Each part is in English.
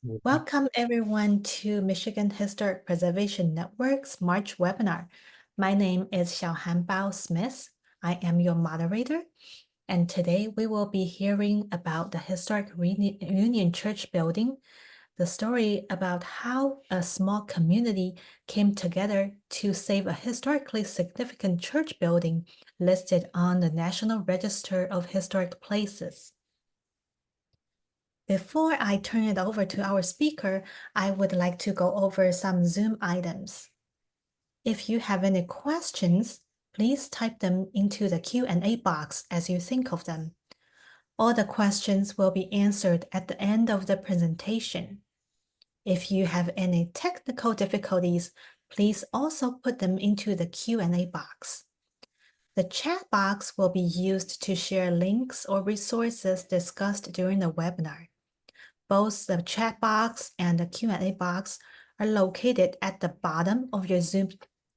Welcome everyone to Michigan Historic Preservation Network's March webinar. My name is Xiaohan Bao Smith. I am your moderator, and today we will be hearing about the historic Union Church building, the story about how a small community came together to save a historically significant church building listed on the National Register of Historic Places. Before I turn it over to our speaker, I would like to go over some Zoom items. If you have any questions, please type them into the Q&A box as you think of them. All the questions will be answered at the end of the presentation. If you have any technical difficulties, please also put them into the Q&A box. The chat box will be used to share links or resources discussed during the webinar. Both the chat box and the Q&A box are located at the bottom of your Zoom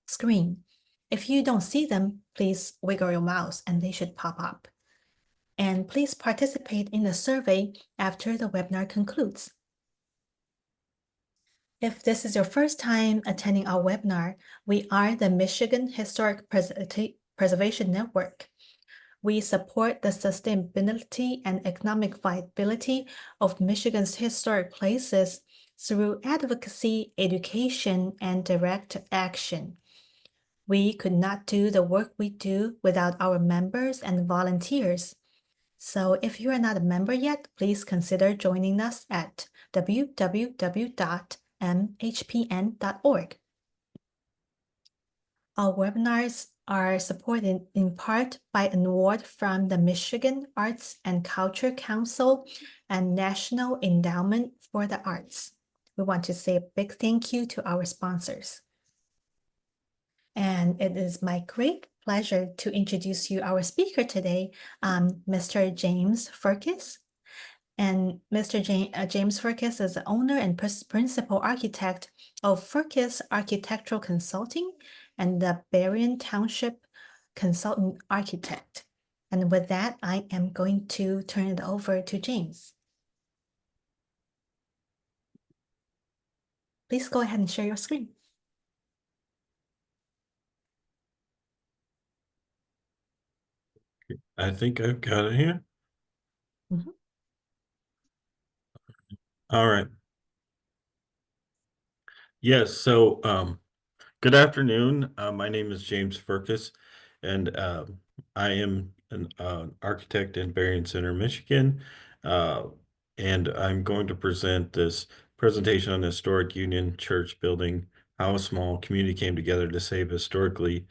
screen. If you don't see them, please wiggle your mouse and they should pop up. And please participate in the survey after the webinar concludes. If this is your first time attending our webinar, we are the Michigan Historic Preservation Network. We support the sustainability and economic viability of Michigan's historic places through advocacy, education, and direct action. We could not do the work we do without our members and volunteers. So if you are not a member yet, please consider joining us at www.mhpn.org. Our webinars are supported in part by an award from the Michigan Arts and Culture Council and National Endowment for the Arts. We want to say a big thank you to our sponsors. And it is my great pleasure to introduce you our speaker today, Mr. James Furkis. And Mr. James Furkis is the owner and principal architect of Furkis Architectural Consulting and the Berrien Township Consultant Architect. And with that, I am going to turn it over to James. Please go ahead and share your screen. I think I've got it here. Mhm. All right. Yes, so good afternoon. My name is James Furkis, and I am an architect in Berrien Center, Michigan. And I'm going to present this presentation on the historic Union Church building, how a small community came together to save historically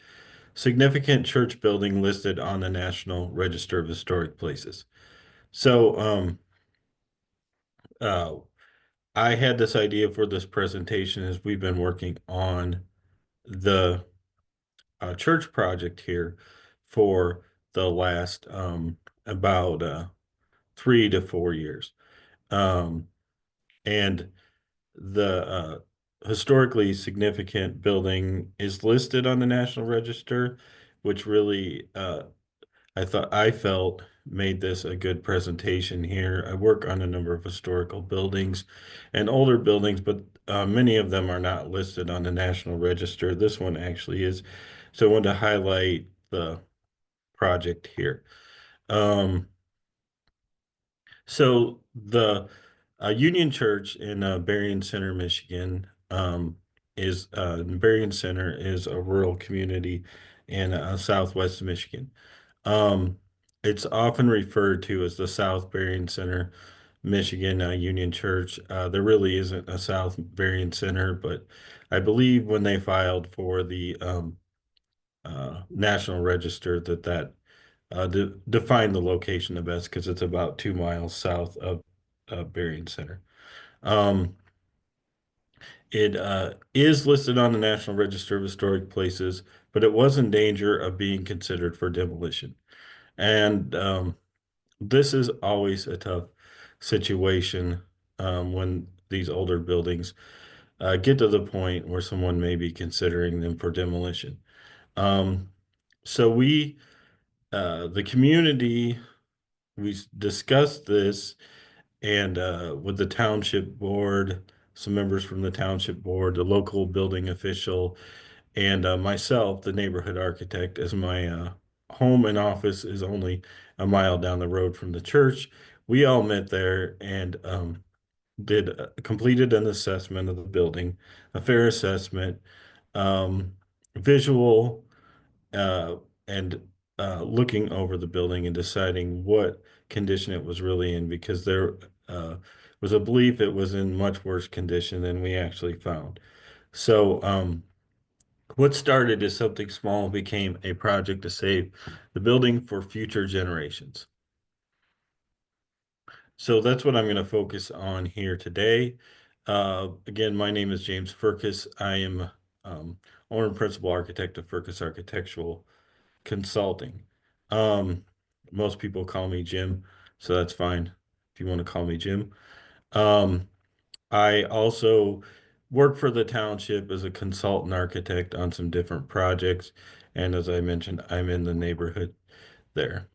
significant church building listed on the National Register of Historic Places. So I had this idea for this presentation as we've been working on the church project here for the last about 3 to 4 years. And the historically significant building is listed on the National Register, which really I felt made this a good presentation here. I work on a number of historical buildings and older buildings, but many of them are not listed on the National Register. This one actually is. So I wanted to highlight the project here. So the Union Church in Berrien Center, Michigan, Berrien Center is a rural community in southwest Michigan. Um, it's often referred to as the South Berrien Center, Michigan Union Church. There really isn't a South Berrien Center, but I believe when they filed for the National Register that defined the location the best because it's about 2 miles south of Berrien Center. It is listed on the National Register of Historic Places, but it was in danger of being considered for demolition. And this is always a tough situation when these older buildings get to the point where someone may be considering them for demolition. So the community, we discussed this and with the township board, some members from the township board, the local building official, and myself, the neighborhood architect, as my home and office is only a mile down the road from the church. We all met there and did completed an assessment of the building, a fair assessment, um, visual, uh, and looking over the building and deciding what condition it was really in, because there uh, was a belief it was in much worse condition than we actually found. So, what started as something small became a project to save the building for future generations. So that's what I'm going to focus on here today. Again, my name is James Furkis. I am owner and principal architect of Furkis Architectural Consulting. Um, Most people call me Jim, so that's fine if you want to call me Jim. Um, I also work for the township as a consultant architect on some different projects. And as I mentioned, I'm in the neighborhood there.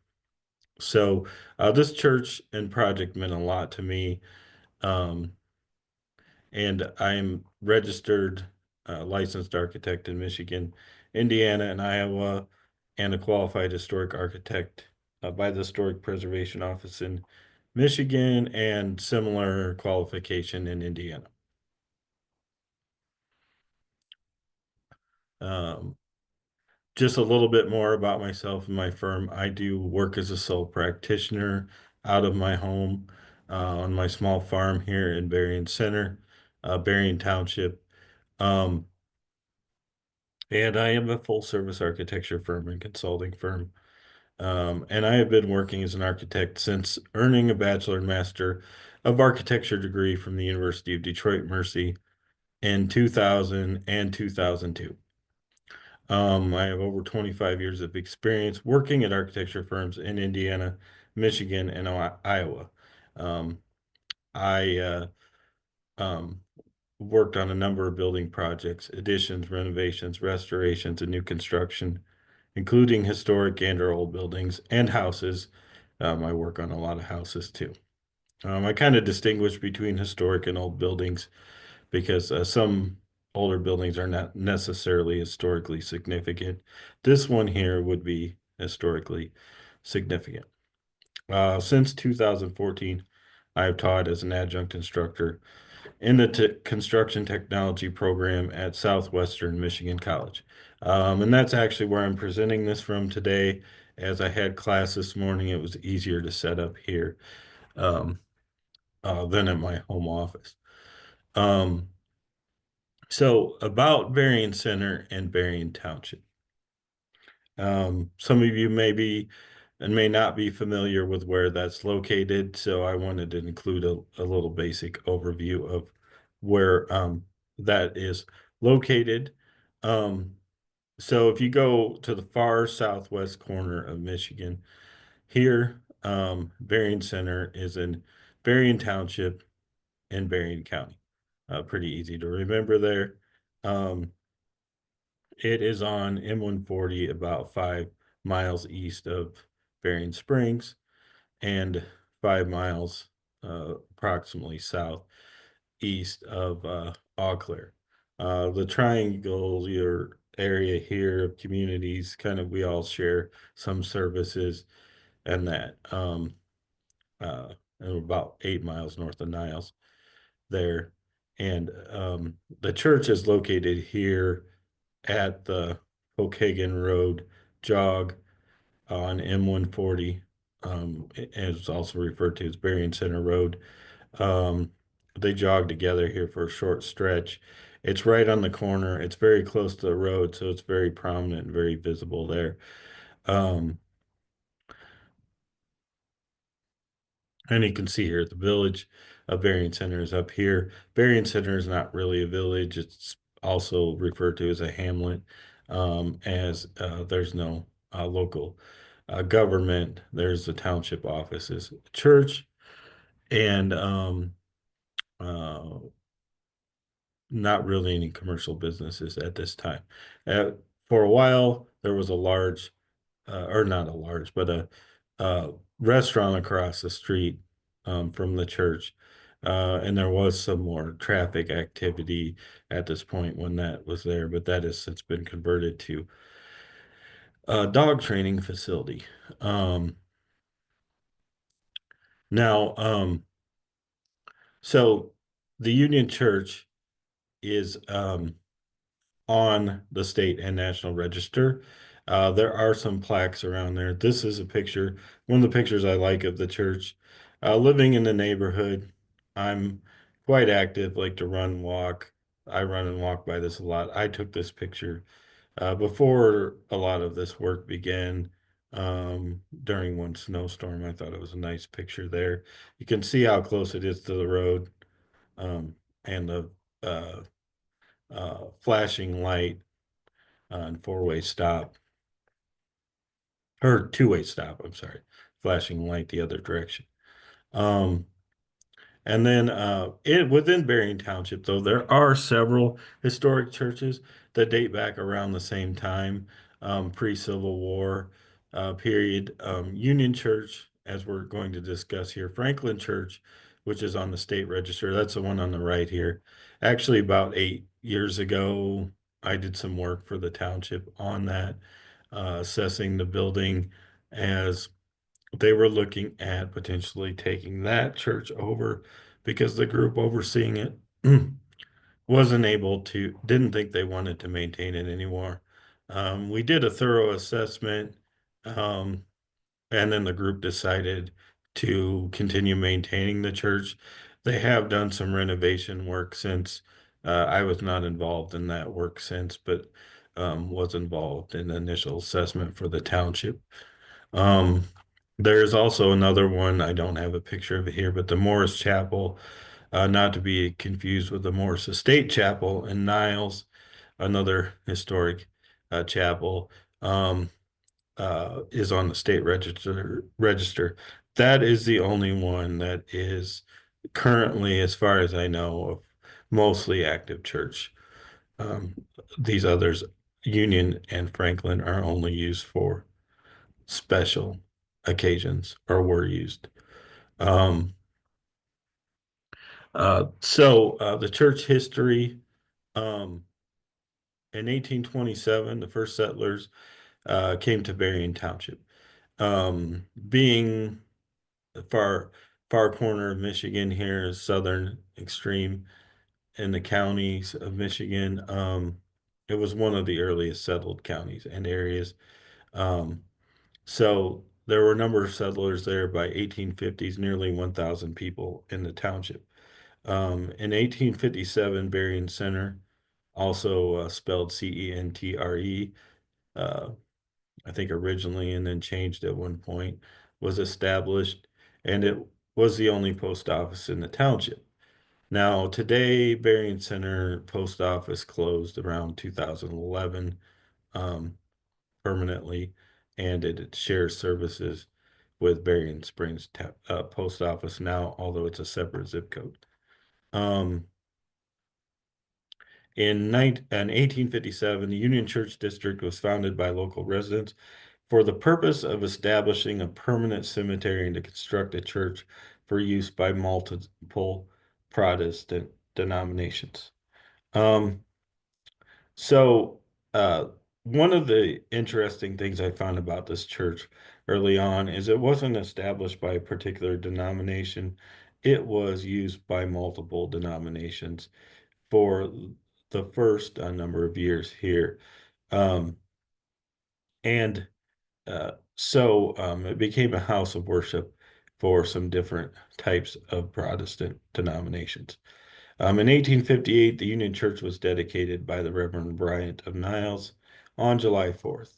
So this church and project meant a lot to me. Um, and I'm registered licensed architect in Michigan, Indiana, and Iowa, and a qualified historic architect by the Historic Preservation Office in Michigan, and similar qualification in Indiana. Um, just a little bit more about myself and my firm. I do work as a sole practitioner out of my home on my small farm here in Berrien Center, Berrien Township. Um, and I am a full service architecture firm and consulting firm. And I have been working as an architect since earning a Bachelor and Master of Architecture degree from the University of Detroit Mercy in 2000 and 2002. I have over 25 years of experience working at architecture firms in Indiana, Michigan, and Iowa. Um, I um, worked on a number of building projects, additions, renovations, restorations, and new construction, including historic and or old buildings and houses. I work on a lot of houses too. I kind of distinguish between historic and old buildings because some older buildings are not necessarily historically significant. This one here would be historically significant. Since 2014, I have taught as an adjunct instructor in the construction technology program at Southwestern Michigan College. And that's actually where I'm presenting this from today. As I had class this morning, it was easier to set up here um, than at my home office. Um, So about Berrien Center and Berrien Township. Some of you may be and may not be familiar with where that's located, so I wanted to include a little basic overview of where that is located. Um, so if you go to the far southwest corner of Michigan, here, Berrien Center is in Berrien Township in Berrien County. Pretty easy to remember there. Um, It is on M140 about 5 miles east of Berrien Springs and 5 miles approximately southeast of Eau Claire. The triangle, your area here of communities, kind of we all share some services and that. And about 8 miles north of Niles there. And the church is located here at the Pokagon Road jog on M140. It's also referred to as Berrien Center Road. Um, they jog together here for a short stretch. It's right on the corner. It's very close to the road, so it's very prominent and very visible there. Um, And you can see here the village of Berrien Center is up here. Berrien Center is not really a village. It's also referred to as a hamlet, as there's no local government. There's the township offices, church, and uh, not really any commercial businesses at this time. Uh, for a while, there was a large, or not a large, but a restaurant across the street from the church. And there was some more traffic activity at this point when that was there, but that has since been converted to a dog training facility. Um, now, so the Union Church is on the state and national register. There are some plaques around there. This is a picture, one of the pictures I like of the church. Living in the neighborhood, I'm quite active, like to run, walk. I run and walk by this a lot. I took this picture before a lot of this work began during one snowstorm. I thought it was a nice picture there. You can see how close it is to the road um, and the uh, flashing light on four-way stop or two-way stop. I'm sorry, flashing light the other direction. Um, and then within Berrien Township, though, there are several historic churches that date back around the same time, pre-Civil War period. Union Church, as we're going to discuss here, Franklin Church, which is on the state register. That's the one on the right here. Actually, about 8 years ago, I did some work for the township on that, assessing the building as they were looking at potentially taking that church over because the group overseeing it didn't think they wanted to maintain it anymore. We did a thorough assessment, um, and then the group decided to continue maintaining the church. They have done some renovation work since. I was not involved in that work since, but was involved in the initial assessment for the township. Um, there's also another one, I don't have a picture of it here, but the Morris Chapel, not to be confused with the Morris Estate Chapel in Niles, another historic chapel, is on the state register. That is the only one that is currently, as far as I know, of mostly active church. Um, these others, Union and Franklin, are only used for special occasions or were used. Um, the church history, um, in 1827, the first settlers came to Berrien Township. Being the far corner of Michigan here, southern extreme in the counties of Michigan, it was one of the earliest settled counties and areas. Um, So there were a number of settlers there by 1850s, nearly 1,000 people in the township. In 1857, Berrien Center, also spelled Centre, uh, I think originally and then changed at one point, was established, and it was the only post office in the township. Now, today, Berrien Center Post Office closed around 2011. Um, permanently, and it shares services with Berrien Springs Post Office now, although it's a separate zip code. Um, in 1857, the Union Church District was founded by local residents for the purpose of establishing a permanent cemetery and to construct a church for use by multiple Protestant denominations. Um, So, uh, one of the interesting things I found about this church early on is it wasn't established by a particular denomination. It was used by multiple denominations for the first number of years here. Um, and it became a house of worship for some different types of Protestant denominations. In 1858, the Union Church was dedicated by the Reverend Bryant of Niles on July 4th.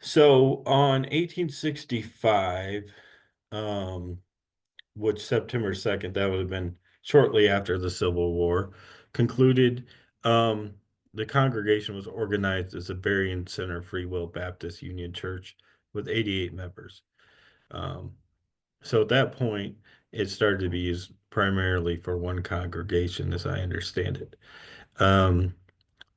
So on 1865, um, which September 2nd, that would have been shortly after the Civil War, concluded, um, the congregation was organized as a Berrien Center Free Will Baptist Union Church with 88 members. Um, so at that point, it started to be used primarily for one congregation, as I understand it. Um,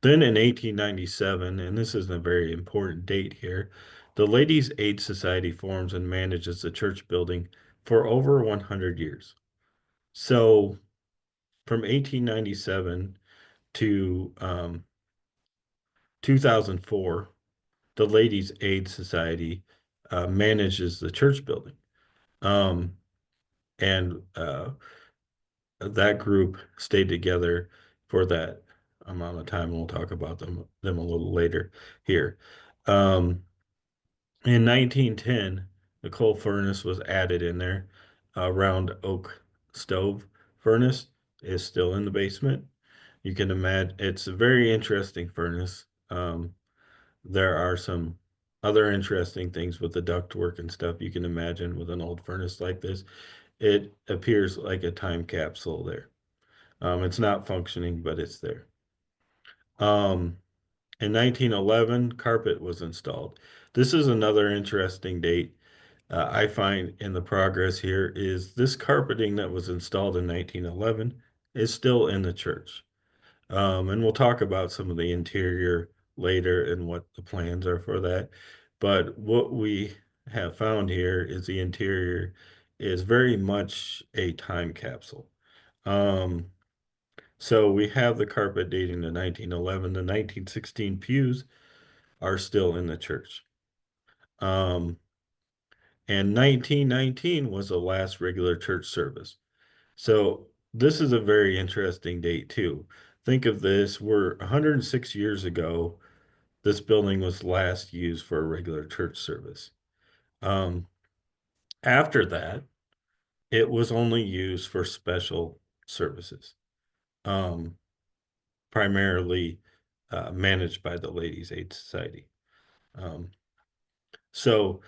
then in 1897, and this is a very important date here, the Ladies' Aid Society forms and manages the church building for over 100 years. So from 1897 to 2004, the Ladies Aid Society manages the church building. Um, and that group stayed together for that amount of time. And we'll talk about them a little later here. Um, in 1910, the coal furnace was added in there. A round oak stove furnace is still in the basement. You can imagine it's a very interesting furnace. There are some other interesting things with the ductwork and stuff you can imagine with an old furnace like this. It appears like a time capsule there. It's not functioning, but it's there. Um, in 1911, carpet was installed. This is another interesting date I find in the progress here is this carpeting that was installed in 1911 is still in the church. And we'll talk about some of the interior later and what the plans are for that. But what we have found here is the interior is very much a time capsule. Um, so we have the carpet dating to 1911. The 1916 pews are still in the church. And 1919 was the last regular church service. So this is a very interesting date too. Think of this, we're 106 years ago, this building was last used for a regular church service. Um, After that, it was only used for special services, um, primarily managed by the Ladies Aid Society. Um, so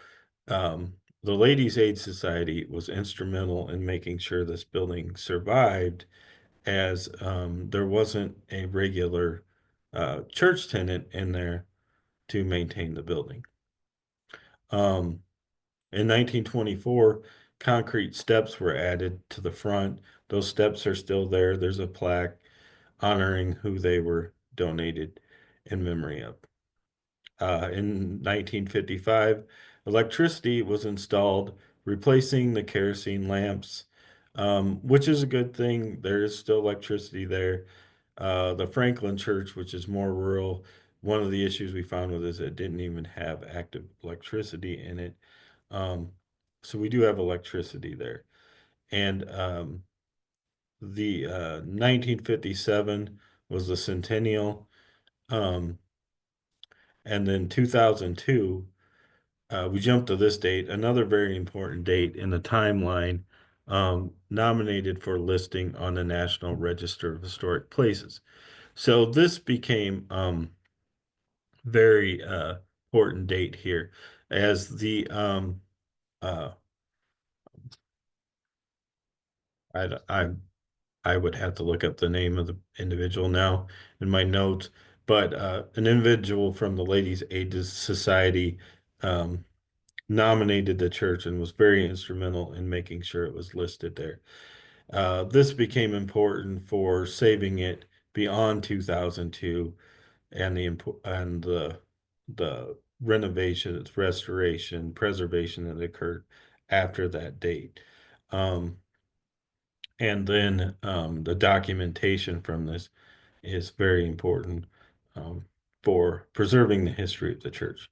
the Ladies Aid Society was instrumental in making sure this building survived as there wasn't a regular church tenant in there to maintain the building. Um, in 1924, concrete steps were added to the front. Those steps are still there. There's a plaque honoring who they were donated in memory of. In 1955, electricity was installed, replacing the kerosene lamps, which is a good thing. There is still electricity there. The Franklin Church, which is more rural, one of the issues we found with is it didn't even have active electricity in it. Um, so we do have electricity there. And the 1957 was the centennial. Um, and then 2002, we jumped to this date, another very important date in the timeline, nominated for listing on the National Register of Historic Places. So this became very important date here as the uh, I I would have to look up the name of the individual now in my notes, but an individual from the Ladies Aid Society um, nominated the church and was very instrumental in making sure it was listed there. This became important for saving it beyond 2002 and the renovations, restoration, preservation that occurred after that date. Um, and then the documentation from this is very important um, for preserving the history of the church.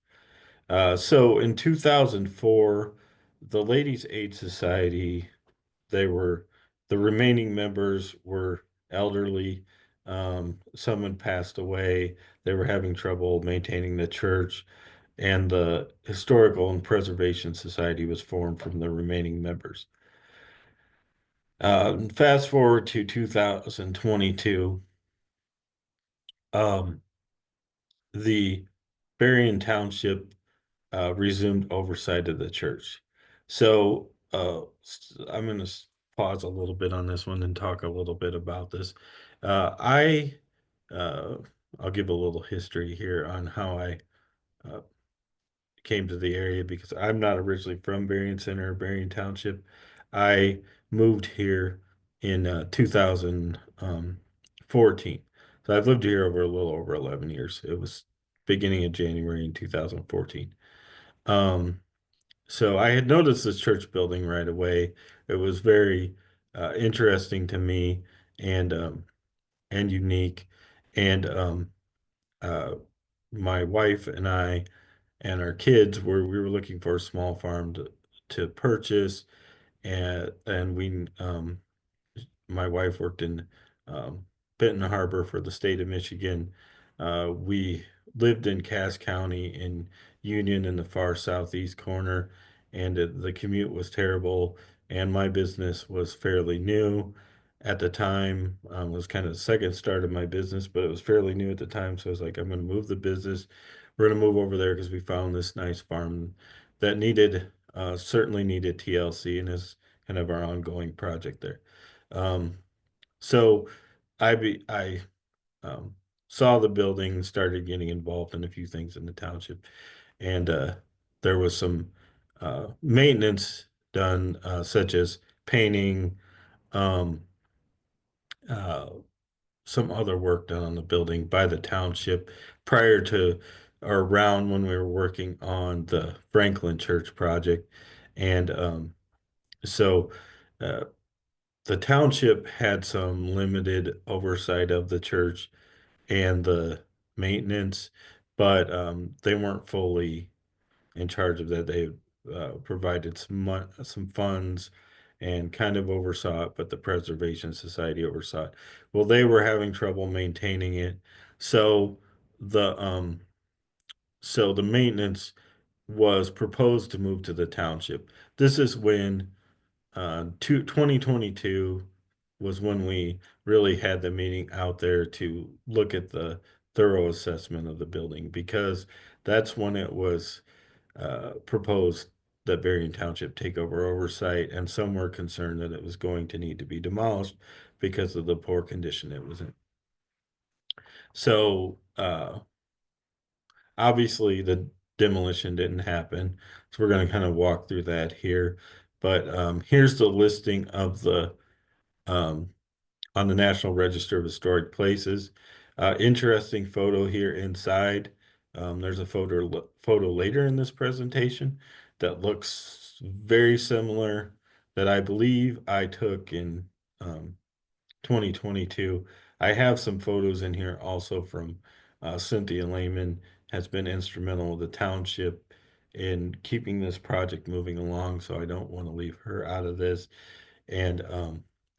So in 2004, the Ladies Aid Society, they were the remaining members were elderly. Some had passed away. They were having trouble maintaining the church, and the Historical and Preservation Society was formed from the remaining members. Fast forward to 2022, um, the Berrien Township resumed oversight of the church. So I'm going to pause a little bit on this one and talk a little bit about this. Uh, I uh, I'll give a little history here on how I uh, came to the area because I'm not originally from Berrien Center, Berrien Township. I moved here in 2014. So I've lived here over a little over 11 years. It was beginning of January in 2014. Um, So I had noticed this church building right away. It was very interesting to me and and unique. And uh, my wife and I and our kids we were looking for a small farm to purchase, and we my wife worked in um, Benton Harbor for the state of Michigan. We lived in Cass County in Union in the far southeast corner, and the commute was terrible. And my business was fairly new at the time. It was kind of the second start of my business, but it was fairly new at the time. So I was like, I'm going to move the business. We're going to move over there because we found this nice farm that certainly needed TLC and is kind of our ongoing project there. Um, so I um, saw the building, started getting involved in a few things in the township, and there was some maintenance done, such as painting, um, uh, some other work done on the building by the township prior to or around when we were working on the Franklin Church project, and so. Uh, the township had some limited oversight of the church and the maintenance, but they weren't fully in charge of that. They provided some funds and kind of oversaw it, but the Preservation Society oversaw it. Well, they were having trouble maintaining it, so the um, so the maintenance was proposed to move to the township. This is when 2022 was when we really had the meeting out there to look at the thorough assessment of the building because that's when it was proposed that Berrien Township take over oversight, and some were concerned that it was going to need to be demolished because of the poor condition it was in. So obviously the demolition didn't happen, so we're going to kind of walk through that here. But here's the listing of the um, on the National Register of Historic Places. Interesting photo here inside. There's a photo later in this presentation that looks very similar that I believe I took in 2022. I have some photos in here also from Cynthia Lehman has been instrumental with the township in keeping this project moving along, so I don't want to leave her out of this. And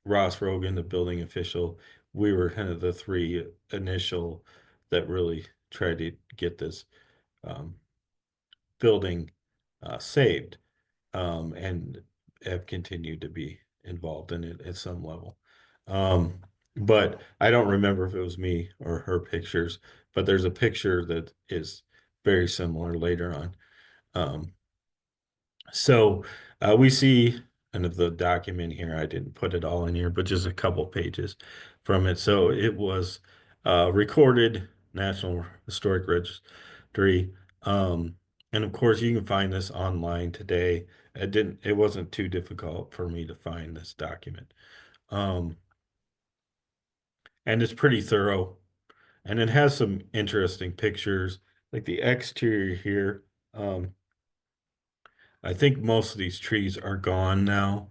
Ross Rogan, the building official, we were kind of the three initial that really tried to get this um, building saved, and have continued to be involved in it at some level. Um, but I don't remember if it was me or her pictures, but there's a picture that is very similar later on. Um, so we see kind of the document here. I didn't put it all in here, but just a couple pages from it. So it was recorded National Historic Registry. And of course, you can find this online today. It wasn't too difficult for me to find this document. Um, and it's pretty thorough. And it has some interesting pictures, like the exterior here. I think most of these trees are gone now.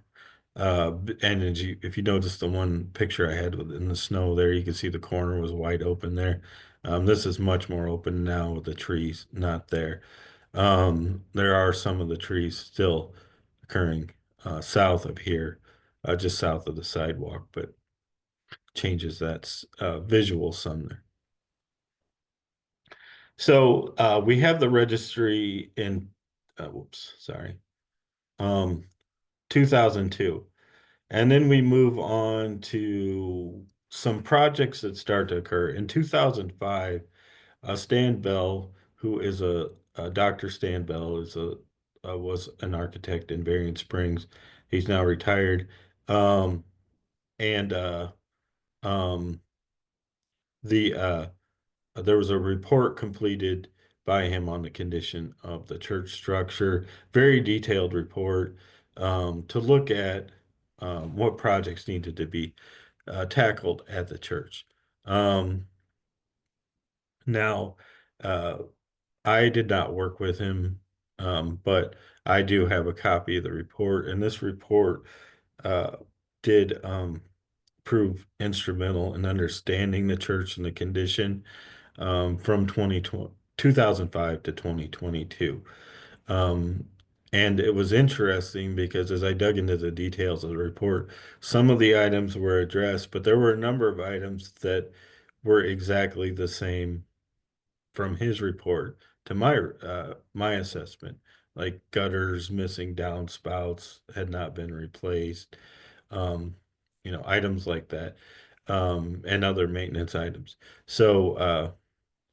And if you notice the one picture I had in the snow there, you can see the corner was wide open there. This is much more open now with the trees not there. There are some of the trees still occurring south of here, just south of the sidewalk, but changes that visual some there. So we have the registry in, whoops, sorry, um, 2002. And then we move on to some projects that start to occur. In 2005, Stan Bell, who is Dr. Stan Bell, was an architect in Berrien Springs. He's now retired. Um, and um, the there was a report completed by him on the condition of the church structure, very detailed report to look at what projects needed to be tackled at the church. Now, uh, I did not work with him, but I do have a copy of the report, and this report did prove instrumental in understanding the church and the condition from 2005 to 2022. Um, and it was interesting because as I dug into the details of the report, some of the items were addressed, but there were a number of items that were exactly the same from his report to my assessment, like gutters missing downspouts had not been replaced, um, items like that, and other maintenance items. So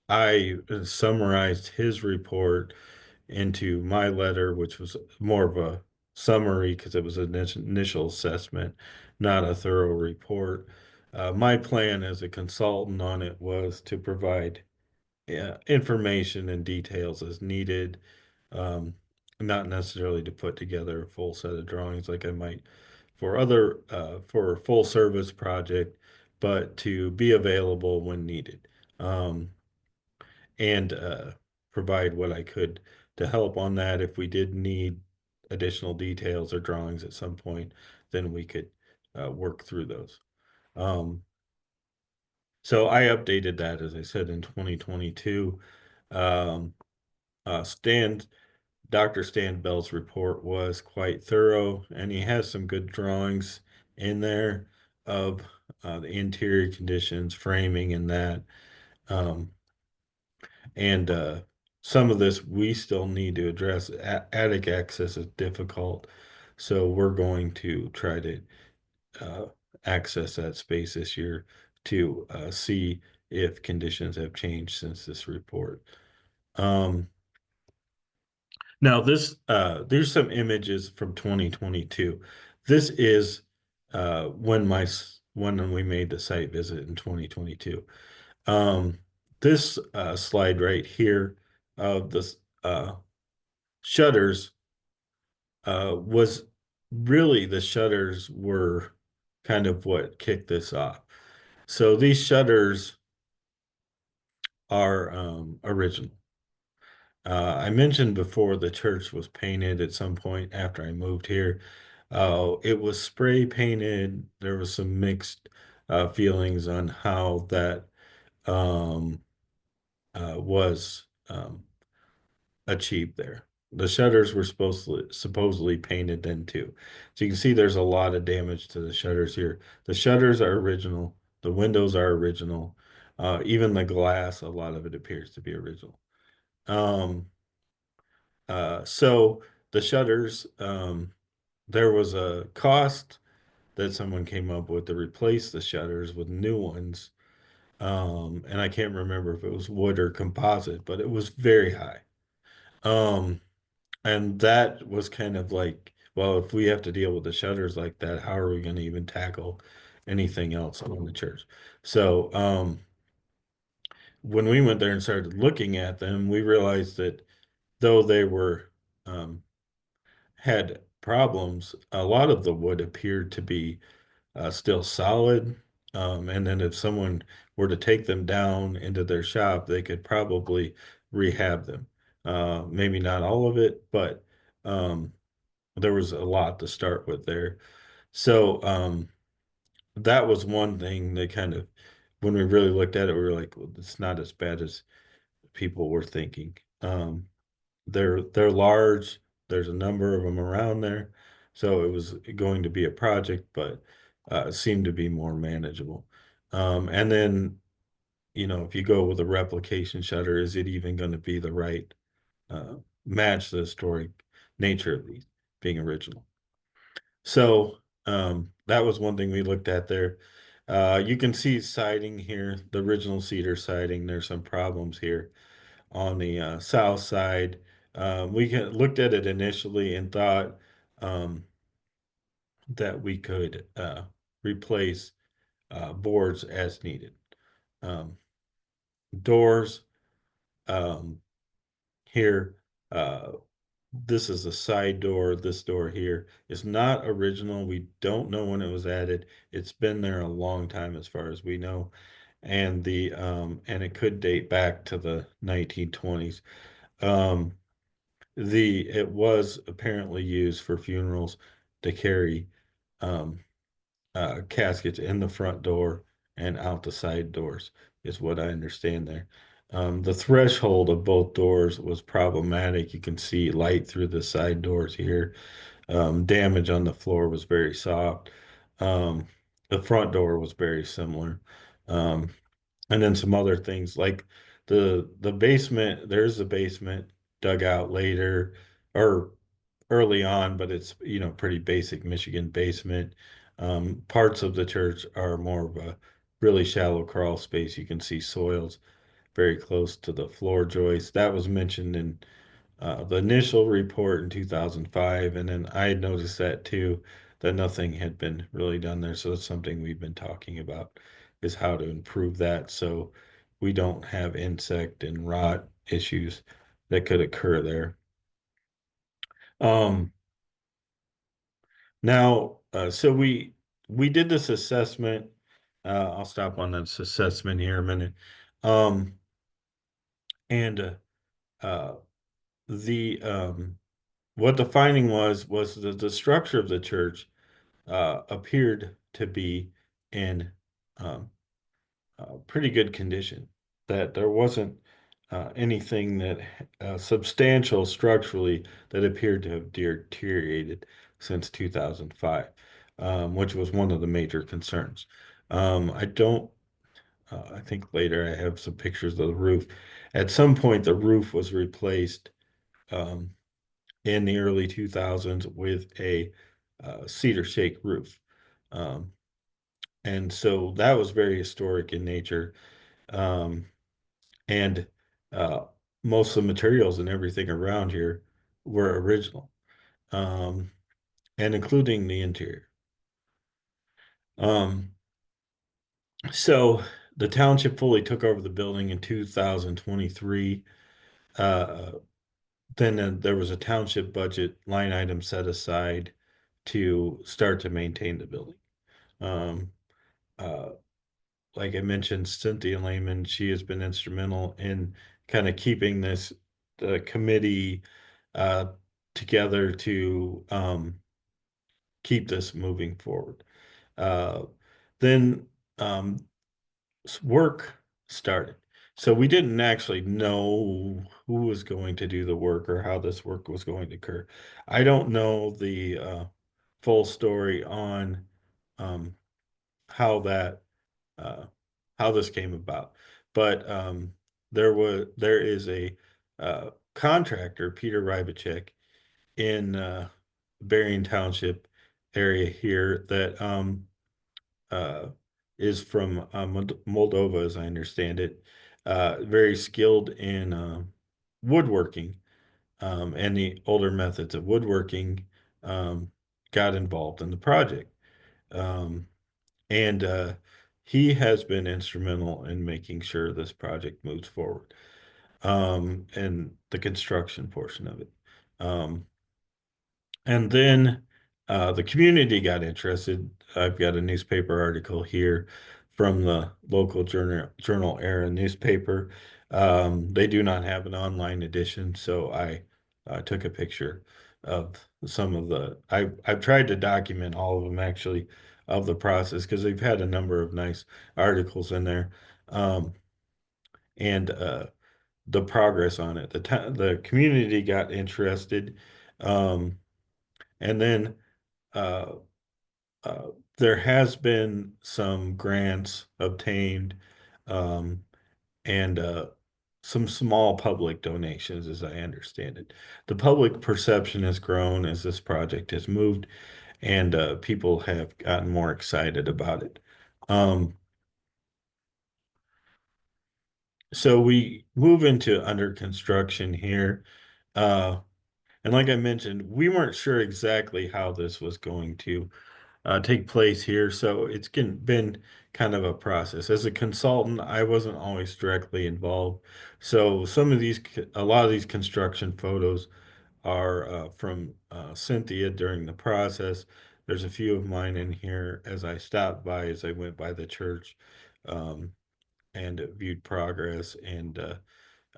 I summarized his report into my letter, which was more of a summary because it was an initial assessment, not a thorough report. My plan as a consultant on it was to provide information and details as needed, um, not necessarily to put together a full set of drawings like I might for a full service project, but to be available when needed. And provide what I could to help on that. If we did need additional details or drawings at some point, then we could work through those. So I updated that, as I said, in 2022. Um, Dr. Stan Bell's report was quite thorough, and he has some good drawings in there of the interior conditions, framing, and that. Um, And some of this we still need to address. Attic access is difficult, so we're going to try to uh, access that space this year to see if conditions have changed since this report. Now there's some images from 2022. This is when we made the site visit in 2022. Um, this slide right here of the shutters was really the shutters were kind of what kicked this off. So these shutters are original. I mentioned before the church was painted at some point after I moved here. It was spray painted. There was some mixed feelings on how that um, was achieved there. The shutters were supposedly painted then too. So you can see there's a lot of damage to the shutters here. The shutters are original. The windows are original. Even the glass, a lot of it appears to be original. Um, so the shutters, there was a cost that someone came up with to replace the shutters with new ones. And I can't remember if it was wood or composite, but it was very high. Um, And that was kind of like, well, if we have to deal with the shutters like that, how are we going to even tackle anything else on the church? So, when we went there and started looking at them, we realized that though they were um, had problems, a lot of the wood appeared to be still solid. And then if someone were to take them down into their shop, they could probably rehab them. Maybe not all of it, but um, there was a lot to start with there. So that was one thing that kind of, when we really looked at it, we were like, well, it's not as bad as people were thinking. They're large. There's a number of them around there, so it was going to be a project, but it seemed to be more manageable. And then, if you go with a replication shutter, is it even going to be the right uh, match the historic nature of these being original? So that was one thing we looked at there. You can see siding here, the original cedar siding. There's some problems here on the south side. Looked at it initially and thought um, that we could replace boards as needed. Um, Doors um, here. This is a side door. This door here is not original. We don't know when it was added. It's been there a long time as far as we know. And it could date back to the 1920s. Um, it was apparently used for funerals to carry um, caskets in the front door and out the side doors, is what I understand there. The threshold of both doors was problematic. You can see light through the side doors here. Damage on the floor was very soft. Um, the front door was very similar. Um, and then some other things like the basement, there's a basement dug out later or early on, but it's, pretty basic Michigan basement. Parts of the church are more of a really shallow crawl space. You can see soils very close to the floor joist. That was mentioned in the initial report in 2005, and then I had noticed that too, that nothing had been really done there. So that's something we've been talking about, is how to improve that so we don't have insect and rot issues that could occur there. Um, so we did this assessment. I'll stop on this assessment here a minute. Um, and uh, the what the finding was that the structure of the church appeared to be in um, pretty good condition. That there wasn't anything that substantial structurally that appeared to have deteriorated since 2005, which was one of the major concerns. I don't. I think later I have some pictures of the roof. At some point, the roof was replaced um, in the early 2000s with a cedar shake roof. Um, and so that was very historic in nature. Um, and uh, most of the materials and everything around here were original, um, and including the interior. Um, so the township fully took over the building in 2023. Uh, then there was a township budget line item set aside to start to maintain the building. Um, uh, like I mentioned, Cynthia Lehman, she has been instrumental in kind of keeping this committee uh, together to keep this moving forward. Uh, then um, work started. So we didn't actually know who was going to do the work or how this work was going to occur. I don't know the full story on um, how that uh, how this came about. But there is a contractor, Peter Rybacek, in Berrien Township area here that uh, is from Moldova, as I understand it. Very skilled in woodworking and the older methods of woodworking. Um, got involved in the project. Um, and he has been instrumental in making sure this project moves forward, and the construction portion of it. Um, and then the community got interested. I've got a newspaper article here from the local Journal Era newspaper. They do not have an online edition, so I took a picture of some of I've tried to document all of them actually of the process because they've had a number of nice articles in there, um, and the progress on it. The community got interested, um, and then uh, uh, there has been some grants obtained, um, and some small public donations, as I understand it. The public perception has grown as this project has moved, and people have gotten more excited about it. Um, so we move into under construction here. Uh, and like I mentioned, we weren't sure exactly how this was going to take place here. So been kind of a process. As a consultant, I wasn't always directly involved. So a lot of these construction photos are from Cynthia during the process. There's a few of mine in here as I stopped by, as I went by the church, um, and viewed progress and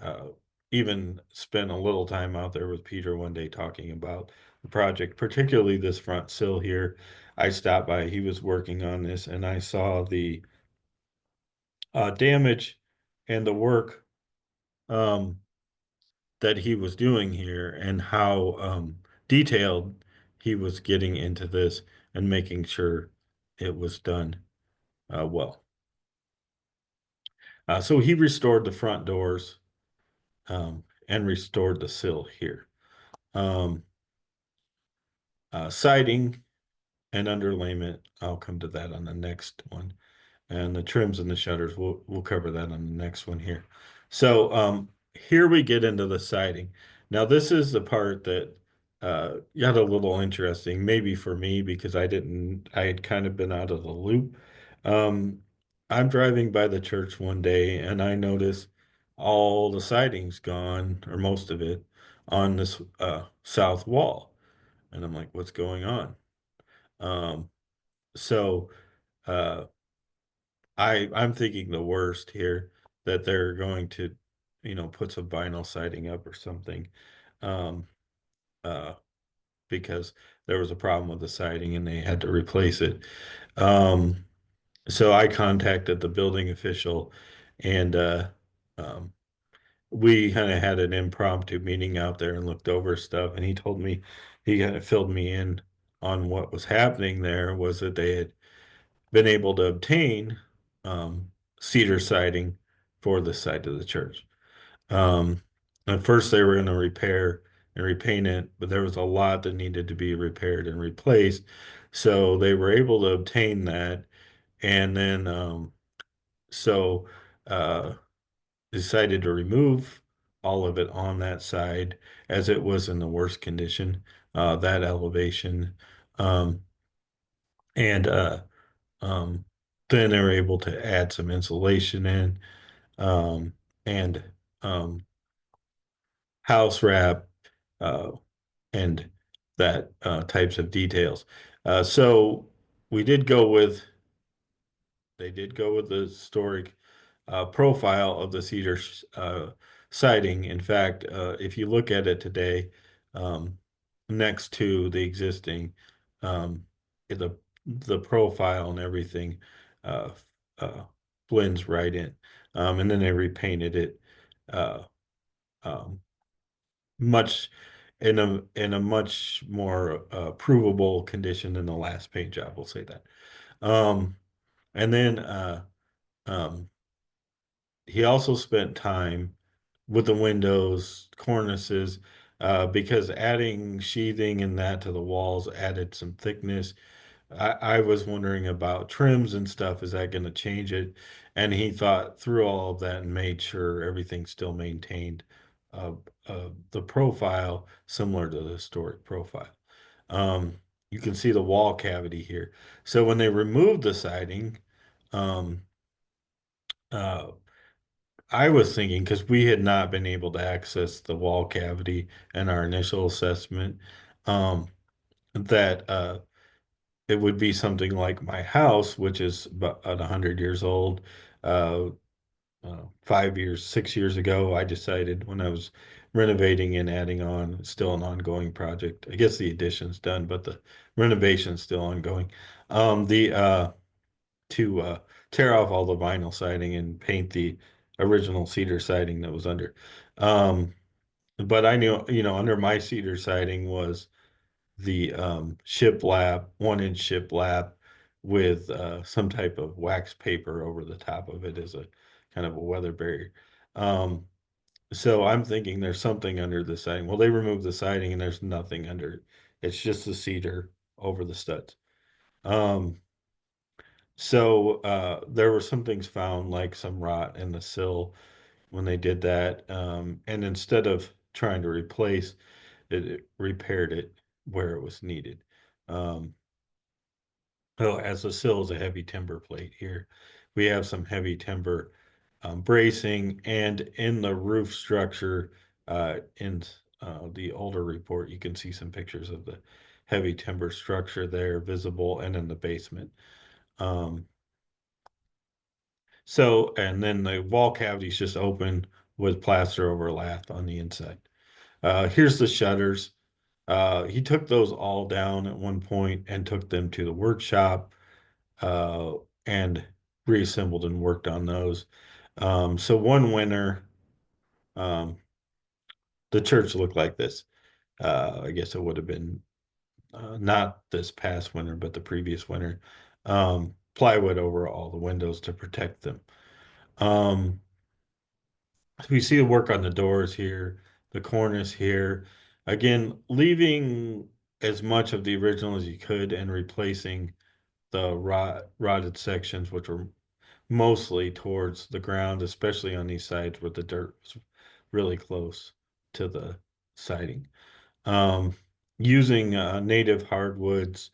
uh, even spent a little time out there with Peter one day talking about the project, particularly this front sill here. I stopped by, he was working on this, and I saw the damage and the work that he was doing here and how detailed he was getting into this and making sure it was done well. So he restored the front doors and restored the sill here. Siding and underlayment, I'll come to that on the next one. And the trims and the shutters, we'll cover that on the next one here. So here we get into the siding. Now this is the part that got a little interesting, maybe for me, because I had kind of been out of the loop. Um, I'm driving by the church one day and I notice all the siding's gone, or most of it, on this south wall. And I'm like, what's going on? Um, so uh, I'm thinking the worst here, that they're going to, put some vinyl siding up or something. Um, uh, because there was a problem with the siding and they had to replace it. Um, so I contacted the building official and um, we kind of had an impromptu meeting out there and looked over stuff. And he told me, he kind of filled me in on what was happening there, was that they had been able to obtain um, cedar siding for the side of the church. Um, at first, they were going to repair and repaint it, but there was a lot that needed to be repaired and replaced. So they were able to obtain that, and then so uh, decided to remove all of it on that side as it was in the worst condition, that elevation. Um, and um, then they were able to add some insulation in um, and um, house wrap uh, and that types of details. So we did go with they did go with the historic profile of the cedar siding. In fact, if you look at it today, um, next to the existing, um, the profile and everything uh, uh, blends right in. And then they repainted it uh, um, much in a much more provable condition than the last paint job. We'll say that. Um, and then um, he also spent time with the windows, cornices, because adding sheathing and that to the walls added some thickness. I was wondering about trims and stuff. Is that going to change it? And he thought through all of that and made sure everything still maintained uh, the profile similar to the historic profile. Um, you can see the wall cavity here. So when they removed the siding, um, uh, I was thinking, because we had not been able to access the wall cavity in our initial assessment, that it would be something like my house, which is about 100 years old. Uh, 5 years, 6 years ago, I decided when I was renovating and adding on, it's still an ongoing project. I guess the addition's done, but the renovation's still ongoing. The to tear off all the vinyl siding and paint the original cedar siding that was under. Um, but I knew, under my cedar siding was the shiplap, 1 inch shiplap with some type of wax paper over the top of it as a kind of a weather barrier. Um, so I'm thinking there's something under the siding. Well, they removed the siding and there's nothing under it. It's just the cedar over the studs. Um, so there were some things found, like some rot in the sill when they did that. And instead of trying to replace it, it repaired it where it was needed. Um, oh, as the sill is a heavy timber plate here, we have some heavy timber bracing, and in the roof structure, in the older report, you can see some pictures of the heavy timber structure there visible, and in the basement. Um, So, and then the wall cavity is just open with plaster over lath on the inside. Here's the shutters. He took those all down at one point and took them to the workshop and reassembled and worked on those. So one winter, um, the church looked like this. I guess it would have been not this past winter, but the previous winter. Plywood over all the windows to protect them. Um, we see the work on the doors here, the cornice here. Again, leaving as much of the original as you could and replacing the rotted sections, which were mostly towards the ground, especially on these sides where the dirt was really close to the siding. Um, Using native hardwoods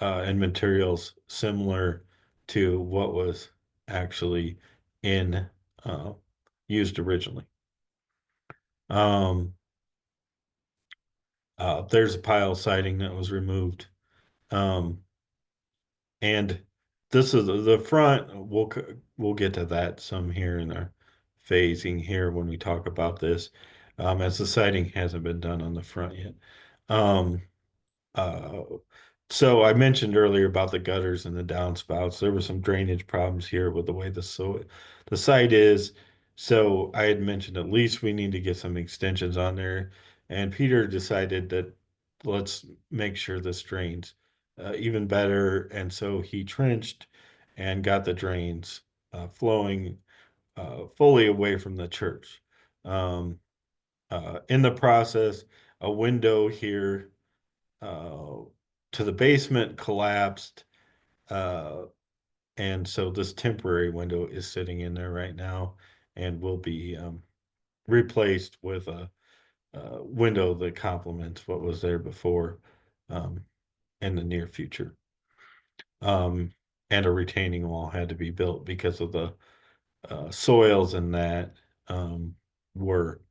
and materials similar to what was actually in uh, used originally. Um, there's a pile of siding that was removed. Um, and this is the front. We'll get to that some here in our phasing here when we talk about this, as the siding hasn't been done on the front yet. Um, uh, so I mentioned earlier about the gutters and the downspouts. There were some drainage problems here with the way the site is. So I had mentioned at least we need to get some extensions on there. And Peter decided that let's make sure this drains even better. And so he trenched and got the drains flowing fully away from the church. Um, in the process, a window here uh, to the basement collapsed. Uh, and so this temporary window is sitting in there right now and will be replaced with a window that complements what was there before um, in the near future. Um, and a retaining wall had to be built because of the soils in that were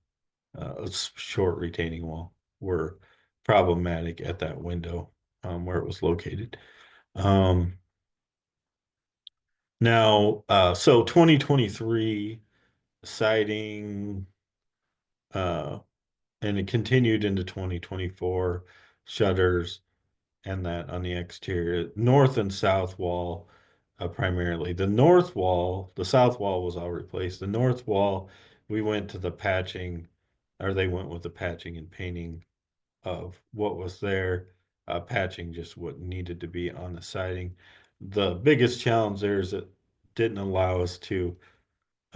a short retaining wall were problematic at that window where it was located. Um, so 2023 siding, uh, and it continued into 2024 shutters and that on the exterior, north and south wall, primarily. The south wall was all replaced. The north wall, we went to the patching, or they went with the patching and painting of what was there. Patching just what needed to be on the siding. The biggest challenge there is it didn't allow us to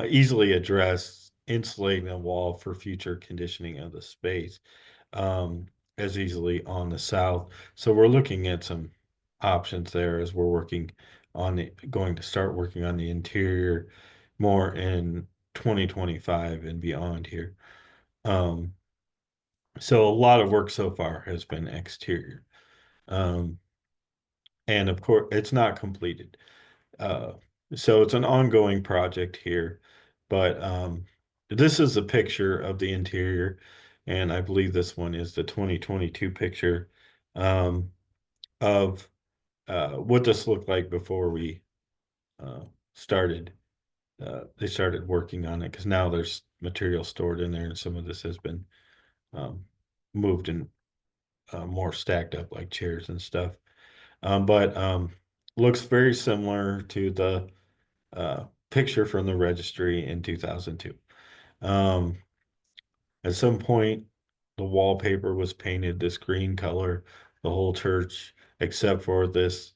easily address insulating a wall for future conditioning of the space as easily on the south. So we're looking at some options there as we're going to start working on the interior more in 2025 and beyond here. Um, so a lot of work so far has been exterior. Um, and of course, it's not completed. Uh, so it's an ongoing project here, but this is a picture of the interior, and I believe this one is the 2022 picture um, of what this looked like before we uh, started. They started working on it because now there's material stored in there, and some of this has been um, moved and more stacked up like chairs and stuff. But looks very similar to the picture from the registry in 2002. Um, at some point, the wallpaper was painted this green color, the whole church, except for this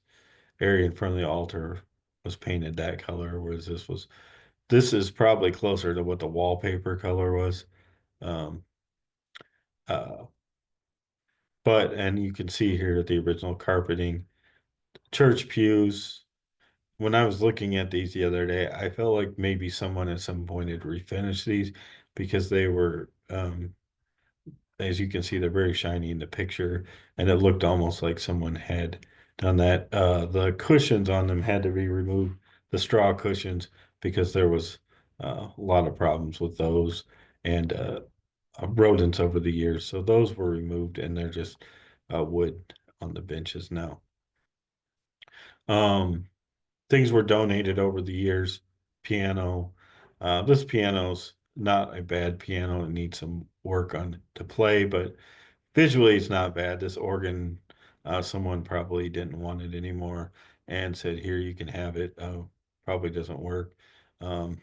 area in front of the altar was painted that color, whereas this is probably closer to what the wallpaper color was. Um, uh, and you can see here the original carpeting, church pews. When I was looking at these the other day, I felt like maybe someone at some point had refinished these because they were, as you can see, they're very shiny in the picture, and it looked almost like someone had done that. The cushions on them had to be removed, the straw cushions, because there was a lot of problems with those and rodents over the years. So those were removed, and they're just wood on the benches now. Things were donated over the years. Piano. This piano's not a bad piano. It needs some work on to play, but visually it's not bad. This organ, someone probably didn't want it anymore and said, "Here, you can have it." Probably doesn't work. Um,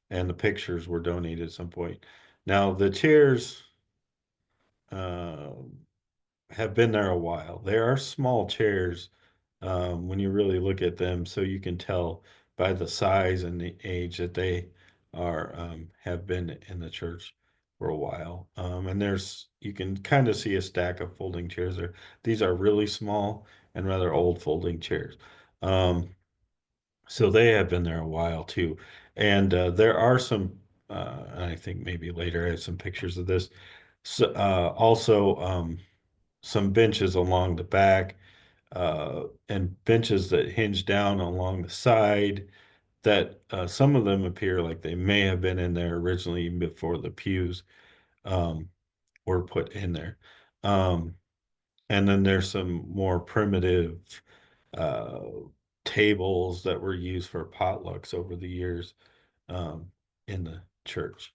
and the pictures were donated at some point. Now the chairs uh, have been there a while. They are small chairs when you really look at them, so you can tell by the size and the age that they are have been in the church for a while. And you can kind of see a stack of folding chairs there. These are really small and rather old folding chairs. Um, so they have been there a while too. And there are some, and I think maybe later I have some pictures of this. So, also, some benches along the back, and benches that hinge down along the side that some of them appear like they may have been in there originally even before the pews um, were put in there. Um, and then there's some more primitive uh, tables that were used for potlucks over the years um, in the church.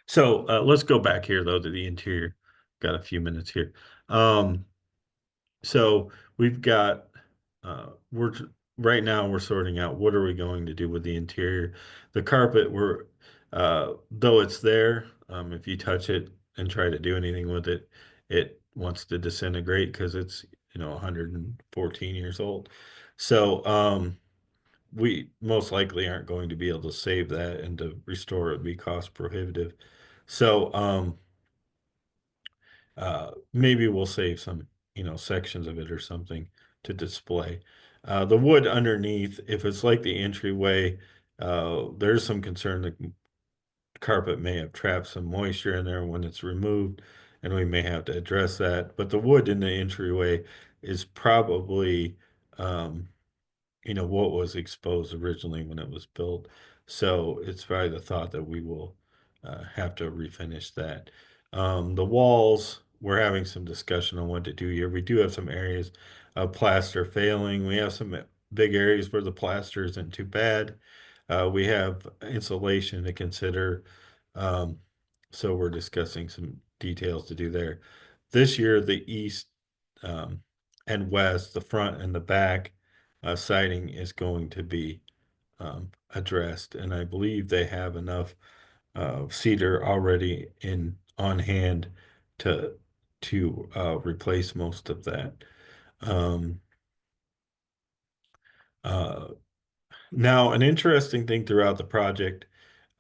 So let's go back here though to the interior. Got a few minutes here. Um, So we've got we're right now we're sorting out what are we going to do with the interior. The carpet we're though it's there, if you touch it and try to do anything with it, it wants to disintegrate because it's 114 years old. So we most likely aren't going to be able to save that, and to restore it would be cost prohibitive. So maybe we'll save some, sections of it or something to display. The wood underneath, if it's like the entryway, there's some concern that carpet may have trapped some moisture in there when it's removed, and we may have to address that. But the wood in the entryway is probably, um, what was exposed originally when it was built. So it's probably the thought that we will have to refinish that. The walls, we're having some discussion on what to do here. We do have some areas of plaster failing. We have some big areas where the plaster isn't too bad. We have insulation to consider. Um, so we're discussing some details to do there. This year, the east um, and west, the front and the back siding is going to be addressed, and I believe they have enough cedar already in on hand to replace most of that. Um, uh, Now, an interesting thing throughout the project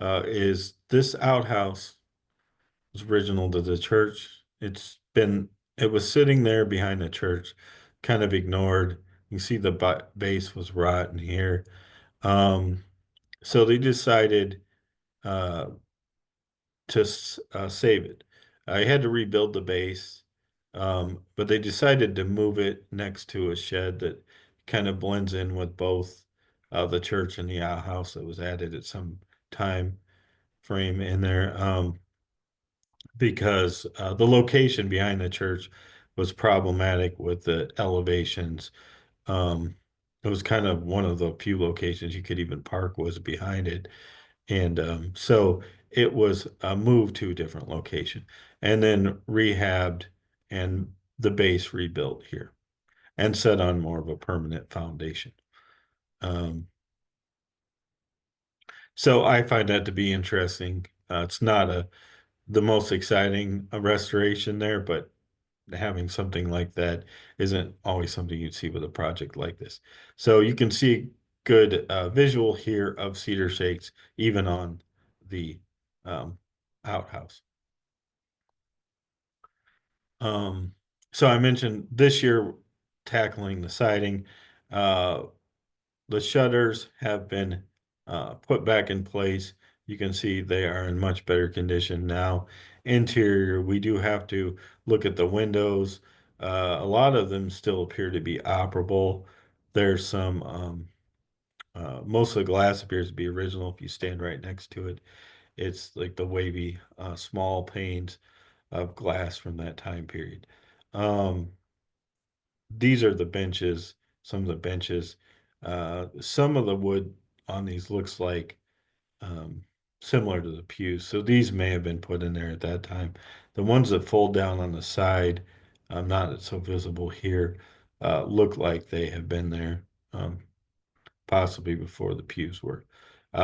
is this outhouse was original to the church. It was sitting there behind the church, kind of ignored. You see the base was rotten here. Um, so they decided uh, to save it. I had to rebuild the base, but they decided to move it next to a shed that kind of blends in with both the church and the outhouse that was added at some time frame in there. Because the location behind the church was problematic with the elevations. Um, it was kind of one of the few locations you could even park was behind it. And so it was moved to a different location and then rehabbed and the base rebuilt here and set on more of a permanent foundation. Um, so I find that to be interesting. It's not the most exciting restoration there, but having something like that isn't always something you'd see with a project like this. So you can see good visual here of cedar shakes even on the um, outhouse. Um, so I mentioned this year tackling the siding. Uh, the shutters have been put back in place. You can see they are in much better condition now. Interior, we do have to look at the windows. A lot of them still appear to be operable. There's some, most of the glass appears to be original if you stand right next to it. It's like the wavy, small panes of glass from that time period. Um, these are the benches, some of the benches. Some of the wood on these looks like similar to the pews. So these may have been put in there at that time. The ones that fold down on the side, not so visible here, look like they have been there, possibly before the pews were.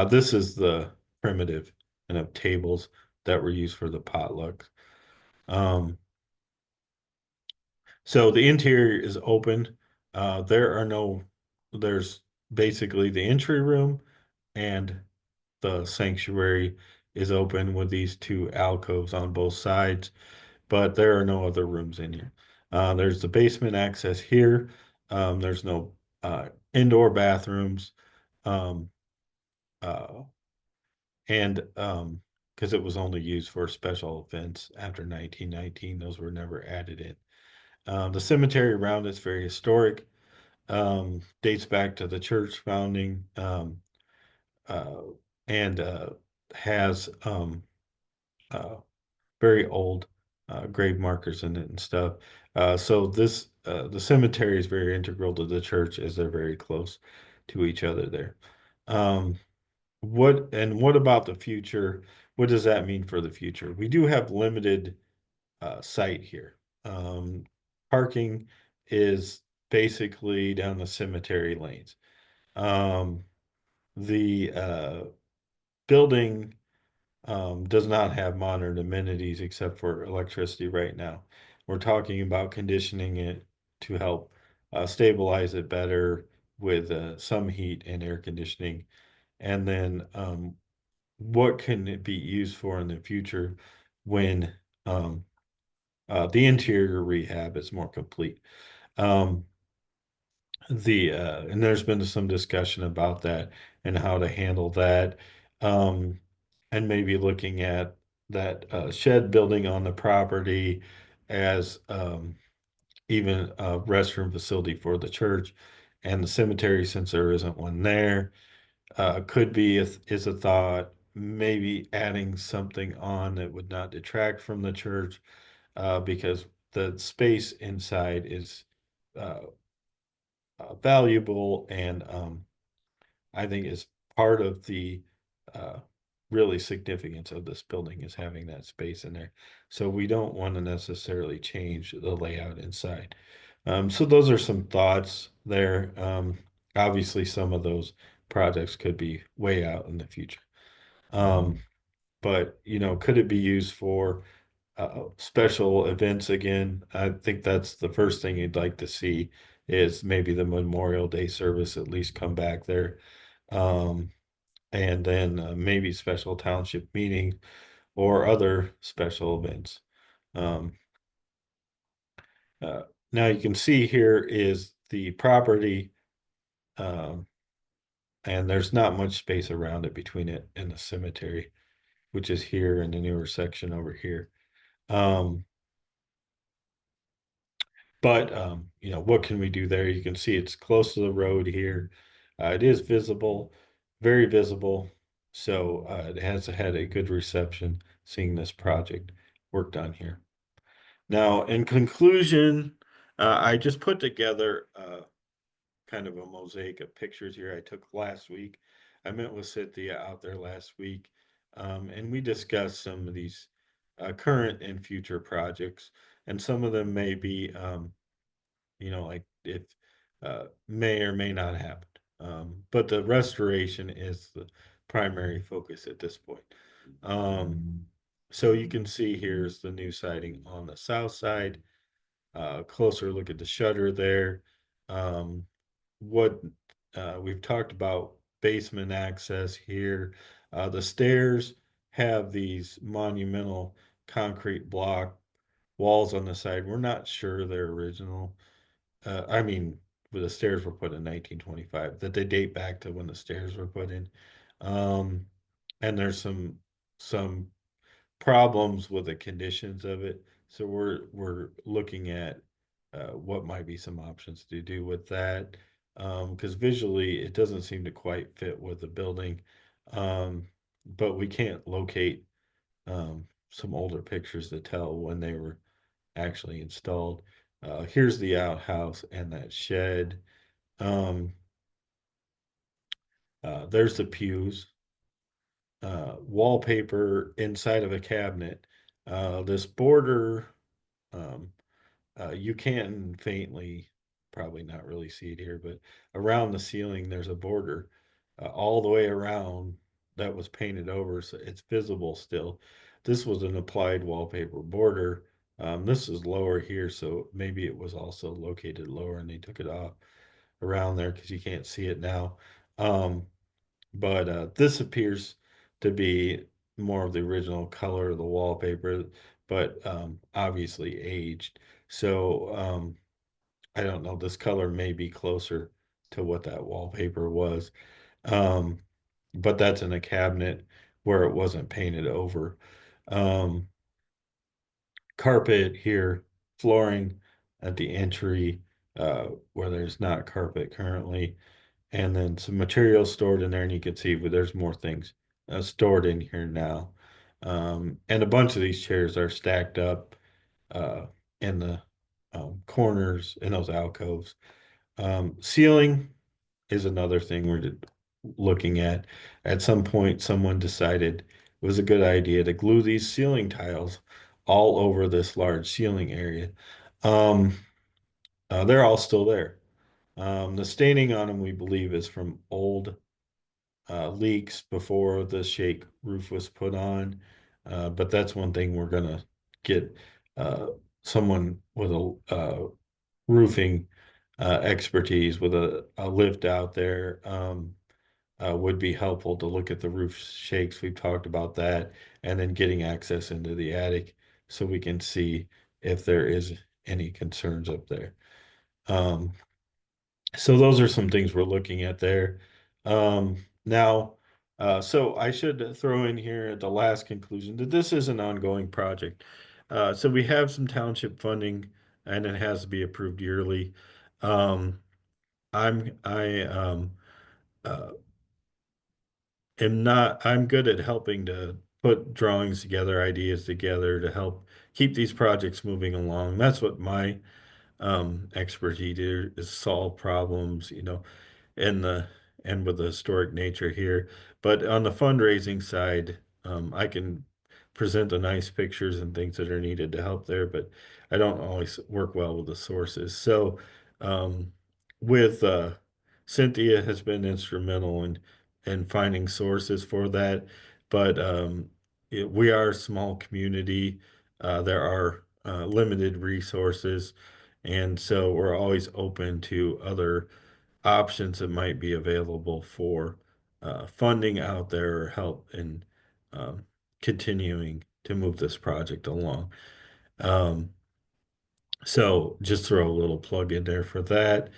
This is the primitive and of tables that were used for the potluck. So the interior is open. There's basically the entry room and the sanctuary is open with these two alcoves on both sides, but there are no other rooms in here. There's the basement access here. There's no indoor bathrooms. Um, uh, and because it was only used for special events after 1919, those were never added in. The cemetery around is very historic, dates back to the church founding, uh, and has uh, very old grave markers in it and stuff. So the cemetery is very integral to the church as they're very close to each other there. Um, what about the future? What does that mean for the future? We do have limited site here. Um, Parking is basically down the cemetery lanes. Um, the building does not have modern amenities except for electricity right now. We're talking about conditioning it to help stabilize it better with some heat and air conditioning. And then what can it be used for in the future when um, the interior rehab is more complete? Um, and there's been some discussion about that and how to handle that. Um, and maybe looking at that shed building on the property as even a restroom facility for the church and the cemetery, since there isn't one there. Could be is a thought. Maybe adding something on that would not detract from the church, because the space inside is uh, valuable, and I think is part of the uh, really significance of this building is having that space in there. So we don't want to necessarily change the layout inside. So those are some thoughts there. Obviously, some of those projects could be way out in the future. Um, but could it be used for special events again? I think that's the first thing you'd like to see is maybe the Memorial Day service at least come back there. Um, and then maybe special township meeting or other special events. Um, uh, Now you can see here is the property, um, and there's not much space around it between it and the cemetery, which is here in the newer section over here. Um, but what can we do there? You can see it's close to the road here. It is visible, very visible. So it has had a good reception seeing this project worked on here. Now, in conclusion, I just put together kind of a mosaic of pictures here I took last week. I met with Cynthia out there last week, and we discussed some of these current and future projects, and some of them may be, like if may or may not happen. But the restoration is the primary focus at this point. So you can see here's the new siding on the south side. Closer look at the shutter there. Um, what we've talked about basement access here. The stairs have these monumental concrete block walls on the side. We're not sure they're original. I mean, the stairs were put in 1925, that they date back to when the stairs were put in. Um, and there's some problems with the conditions of it. So we're looking at what might be some options to do with that. Because visually it doesn't seem to quite fit with the building. But we can't locate some older pictures to tell when they were actually installed. Here's the outhouse and that shed. Um, there's the pews. wallpaper inside of a cabinet. This border, um, you can faintly, probably not really see it here, but around the ceiling, there's a border all the way around that was painted over, so it's visible still. This was an applied wallpaper border. This is lower here, so maybe it was also located lower and they took it off around there because you can't see it now. Um, but this appears to be more of the original color of the wallpaper, but obviously aged. So I don't know, this color may be closer to what that wallpaper was. Um, but that's in a cabinet where it wasn't painted over. Um, Carpet here, flooring at the entry where there's not carpet currently, and then some materials stored in there, and you can see but there's more things stored in here now. And a bunch of these chairs are stacked up uh, in the corners in those alcoves. Ceiling is another thing we're looking at. At some point, someone decided it was a good idea to glue these ceiling tiles all over this large ceiling area. Um, they're all still there. The staining on them, we believe, is from old leaks before the shake roof was put on. But that's one thing we're gonna get uh, someone with a roofing expertise with a lift out there would be helpful to look at the roof shakes. We've talked about that, and then getting access into the attic so we can see if there is any concerns up there. Um, so those are some things we're looking at there. Now, so I should throw in here at the last conclusion that this is an ongoing project. So we have some township funding and it has to be approved yearly. Um, I uh, am not, I'm good at helping to put drawings together, ideas together to help keep these projects moving along. That's what my expertise is solve problems, and the and with the historic nature here. But on the fundraising side, I can present the nice pictures and things that are needed to help there, but I don't always work well with the sources. So um, with Cynthia has been instrumental in finding sources for that. But we are a small community. There are limited resources. And so we're always open to other options that might be available for funding out there or help in um, continuing to move this project along. Um, so just throw a little plug in there for that.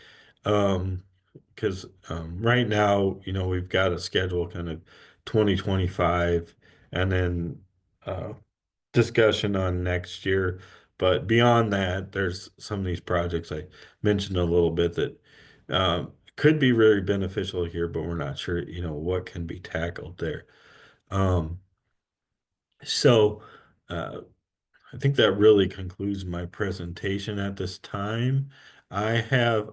Because right now, we've got a schedule kind of 2025 and then discussion on next year. But beyond that, there's some of these projects I mentioned a little bit that could be very beneficial here, but we're not sure, what can be tackled there. Um, so uh, I think that really concludes my presentation at this time. I have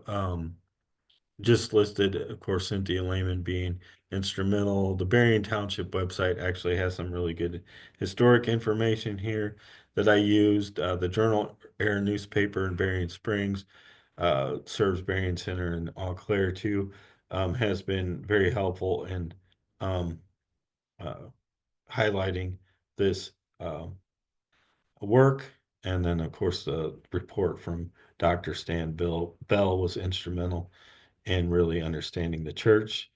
just listed, of course, Cynthia Lehman being instrumental. The Berrien Township website actually has some really good historic information here that I used. The Journal Air newspaper in Berrien Springs serves Berrien Center and Eau Claire too, has been very helpful in um, uh, highlighting this work. And then, of course, the report from Dr. Stan Bell was instrumental and really understanding the church.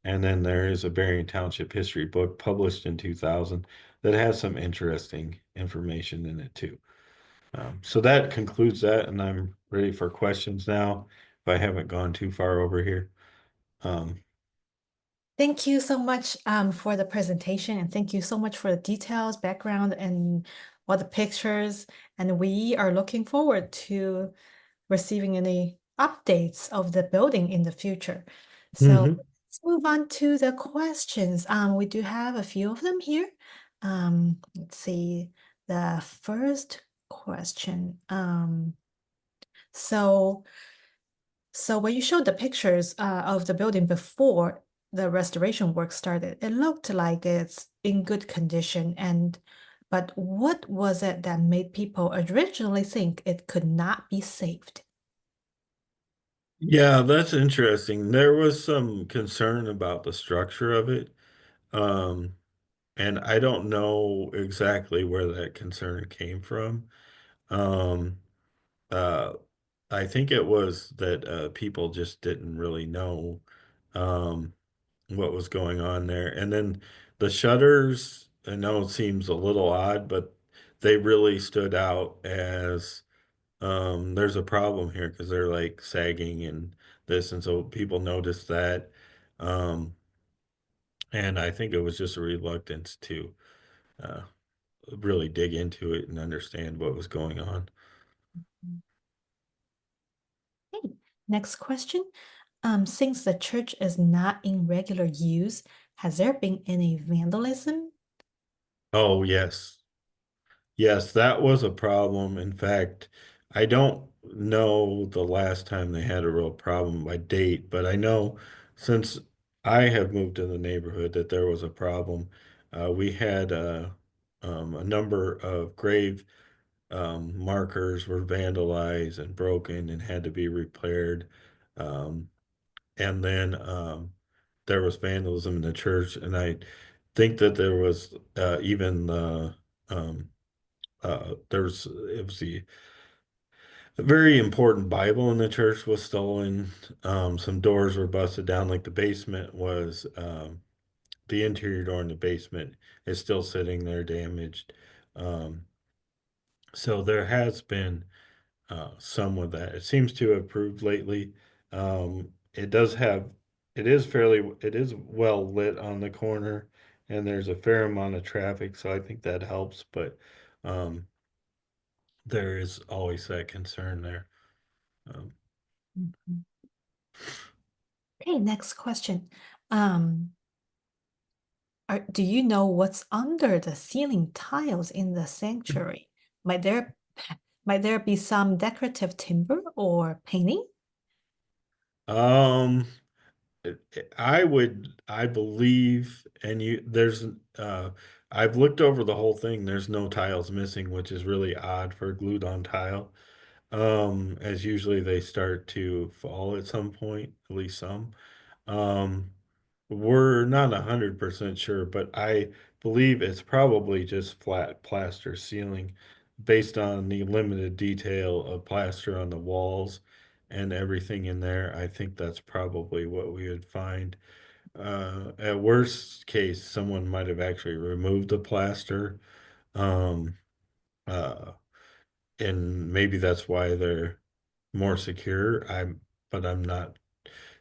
And then there is a Berrien Township history book published in 2000 that has some interesting information in it too. So that concludes that, and I'm ready for questions now if I haven't gone too far over here. Um, Thank you so much for the presentation, and thank you so much for the details, background, and all the pictures. And we are looking forward to receiving any updates of the building in the future. So mhm. let's move on to the questions. We do have a few of them here. Let's see. The first question. So when you showed the pictures of the building before, the restoration work started, it looked like it's in good condition. But what was it that made people originally think it could not be saved? Yeah, that's interesting. There was some concern about the structure of it. Um, and I don't know exactly where that concern came from. Um, uh, I think it was that people just didn't really know um, what was going on there. And then the shutters, I know it seems a little odd, but they really stood out as there's a problem here because they're like sagging and this, and so people noticed that. Um, and I think it was just a reluctance to uh, really dig into it and understand what was going on. Okay, next question. Since the church is not in regular use, has there been any vandalism? Oh, yes. Yes, that was a problem. In fact, I don't know the last time they had a real problem by date, but I know since I have moved to the neighborhood that there was a problem. We had a number of grave markers were vandalized and broken and had to be repaired. Um, and then there was vandalism in the church, and I think that there was even um, there's it was the a very important Bible in the church was stolen. Some doors were busted down, like the basement was the interior door in the basement is still sitting there damaged. Um, so there has been some of that. It seems to have improved lately. It does have, it is well lit on the corner, and there's a fair amount of traffic, so I think that helps. But um, there is always that concern there. Um, Mhm. Okay, next question. Um, do you know what's under the ceiling tiles in the sanctuary? Might there might there be some decorative timber or painting? um, I believe, and I've looked over the whole thing. There's no tiles missing, which is really odd for a glued on tile. As usually they start to fall at some point, at least some. Um, we're not 100% sure, but I believe it's probably just flat plaster ceiling based on the limited detail of plaster on the walls and everything in there. I think that's probably what we would find. At worst case, someone might have actually removed the plaster. Um, uh, and maybe that's why they're more secure. But I'm not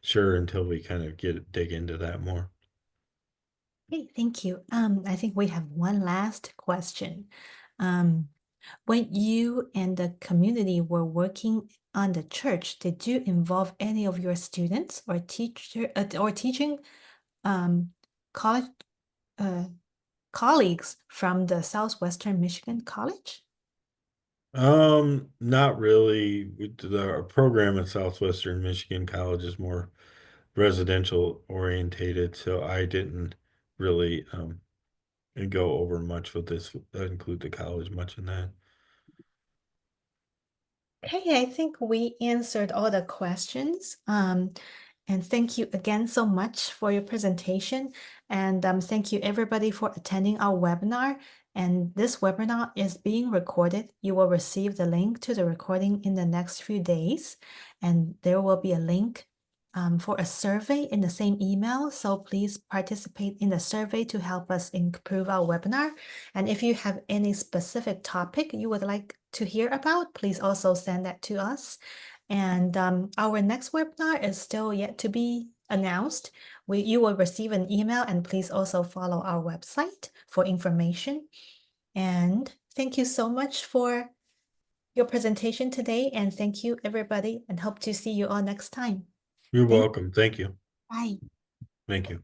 sure until we kind of dig into that more. Okay, thank you. I think we have one last question. Um, when you and the community were working on the church, did you involve any of your students or teaching um, college uh, colleagues from the Southwestern Michigan College? Not really. Our program at Southwestern Michigan College is more residential orientated, so I didn't really go over much with this, include the college much in that. Okay, I think we answered all the questions. And thank you again so much for your presentation. And thank you everybody for attending our webinar. And this webinar is being recorded. You will receive the link to the recording in the next few days. And there will be a link for a survey in the same email. So please participate in the survey to help us improve our webinar. And if you have any specific topic you would like to hear about, please also send that to us. And our next webinar is still yet to be announced. You will receive an email, and please also follow our website for information. And thank you so much for your presentation today. And thank you, everybody, and hope to see you all next time. You're Thank welcome. Thank you. Bye. Thank you.